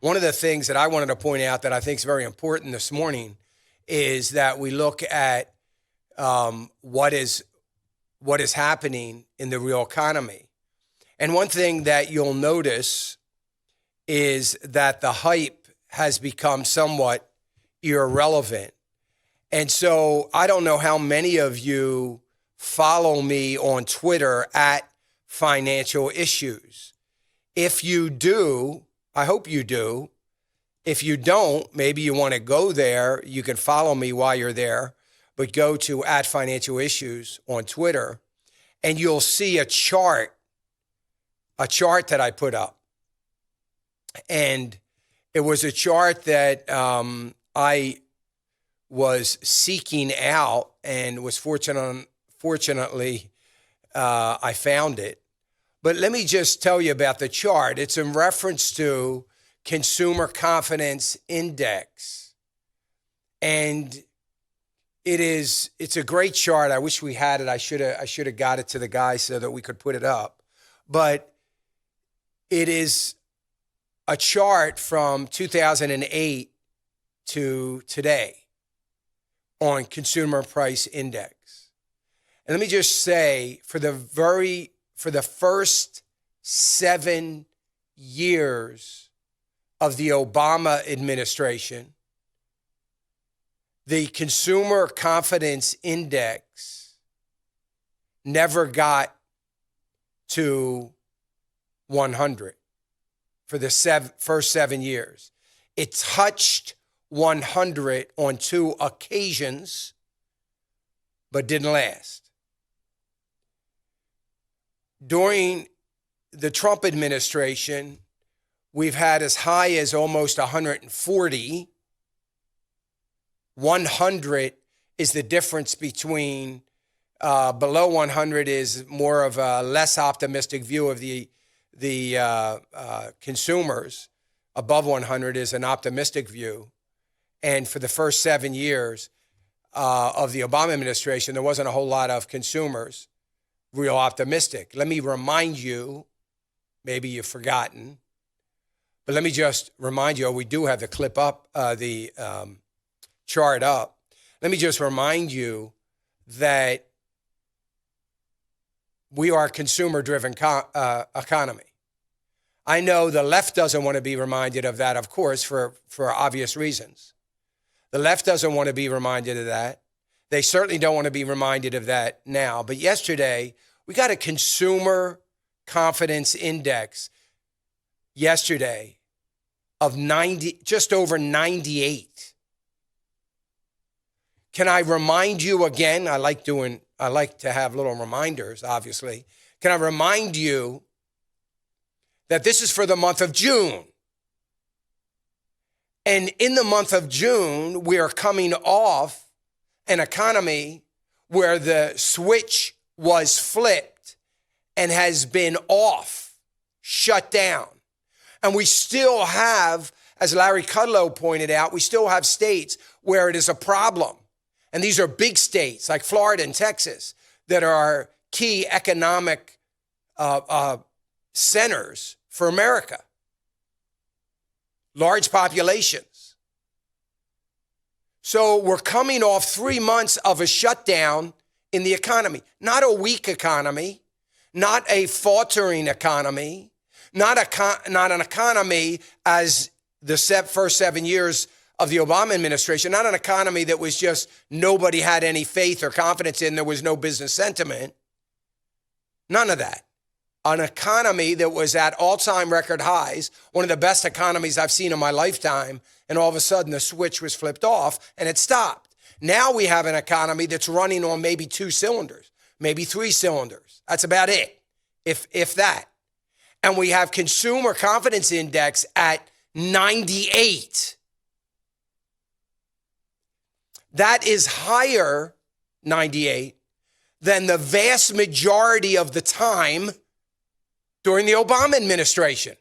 one of the things that I wanted to point out that I think is very important this morning is that we look at what is happening in the real economy. And one thing that you'll notice is that the hype has become somewhat irrelevant. And so I don't know how many of you follow me on Twitter at Financial Issues. If you do, I hope you do. If you don't, maybe you want to go there. You can follow me while you're there, but go to at Financial Issues on Twitter, and you'll see a chart that I put up. And it was a chart that I was seeking out and was fortunately, I found it. But let me just tell you about the chart. It's in reference to Consumer Confidence Index. And it's a great chart. I wish we had it. I should have got it to the guy so that we could put it up. But it is a chart from 2008 to today on Consumer Price Index. And let me just say, for the first 7 years of the Obama administration, the Consumer Confidence Index never got to 100 for the first 7 years. It touched 100 on 2 occasions, but didn't last. During the Trump administration, we've had as high as almost 140. 100 is the difference between below 100 is more of a less optimistic view of the consumers. Above 100 is an optimistic view. And for the first 7 years of the Obama administration, there wasn't a whole lot of consumers real optimistic. Let me remind you, maybe you've forgotten, but let me just remind you, we do have the clip up, the chart up. Let me just remind you that we are a consumer-driven economy. I know the left doesn't want to be reminded of that, of course, for obvious reasons. The left doesn't want to be reminded of that. They certainly don't want to be reminded of that now. But yesterday, we got a Consumer Confidence Index yesterday of just over 98. Can I remind you again? I like to have little reminders, obviously. Can I remind you that this is for the month of June? And in the month of June, we are coming off an economy where the switch was flipped and has been shut down. And we still have, as Larry Kudlow pointed out, we still have states where it is a problem. And these are big states like Florida and Texas that are key economic centers for America. Large populations. So we're coming off 3 months of a shutdown in the economy. Not a weak economy, not a faltering economy, not an economy as the first 7 years of the Obama administration, not an economy that was just nobody had any faith or confidence in, there was no business sentiment. None of that. An economy that was at all-time record highs, one of the best economies I've seen in my lifetime, and all of a sudden the switch was flipped off and it stopped. Now we have an economy that's running on maybe 2 cylinders, maybe 3 cylinders. That's about it, if that. And we have Consumer Confidence Index at 98. That is higher, 98, than the vast majority of the time during the Obama administration.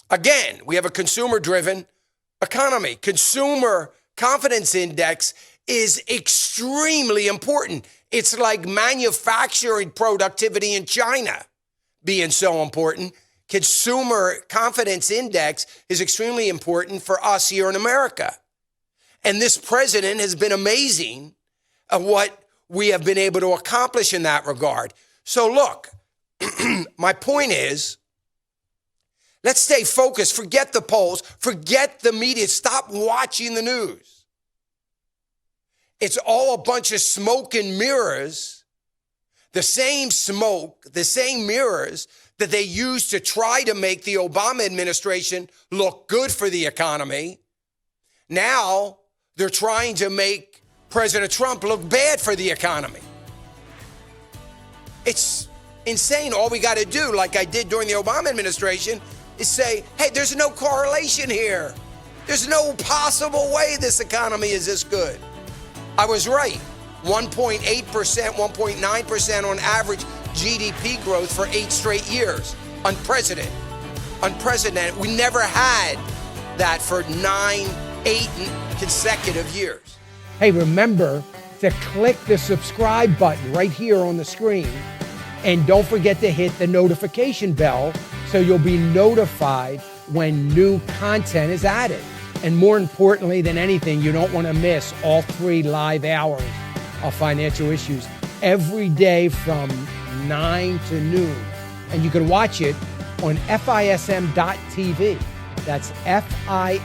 Again, we have a consumer-driven economy. Consumer Confidence Index is extremely important. It's like manufacturing productivity in China being so important. consumer confidence index is extremely important for us here in America. And this president has been amazing at what we have been able to accomplish in that regard. So look, my point is, let's stay focused. Forget the polls. Forget the media. Stop watching the news. It's all a bunch of smoke and mirrors. The same smoke, the same mirrors that they used to try to make the Obama administration look good for the economy. Now they're trying to make President Trump look bad for the economy. It's insane. All we got to do, like I did during the Obama administration, is say, hey, there's no correlation here. There's no possible way this economy is this good. I was right. 1.8%, 1.9% on average GDP growth for 8 straight years. Unprecedented. Unprecedented. We never had that for 8 consecutive years. Hey, remember to click the subscribe button right here on the screen. And don't forget to hit the notification bell so you'll be notified when new content is added. And more importantly than anything, you don't want to miss all 3 live hours of Financial Issues every day from 9 to noon. And you can watch it on FISM.tv. That's FISM.tv.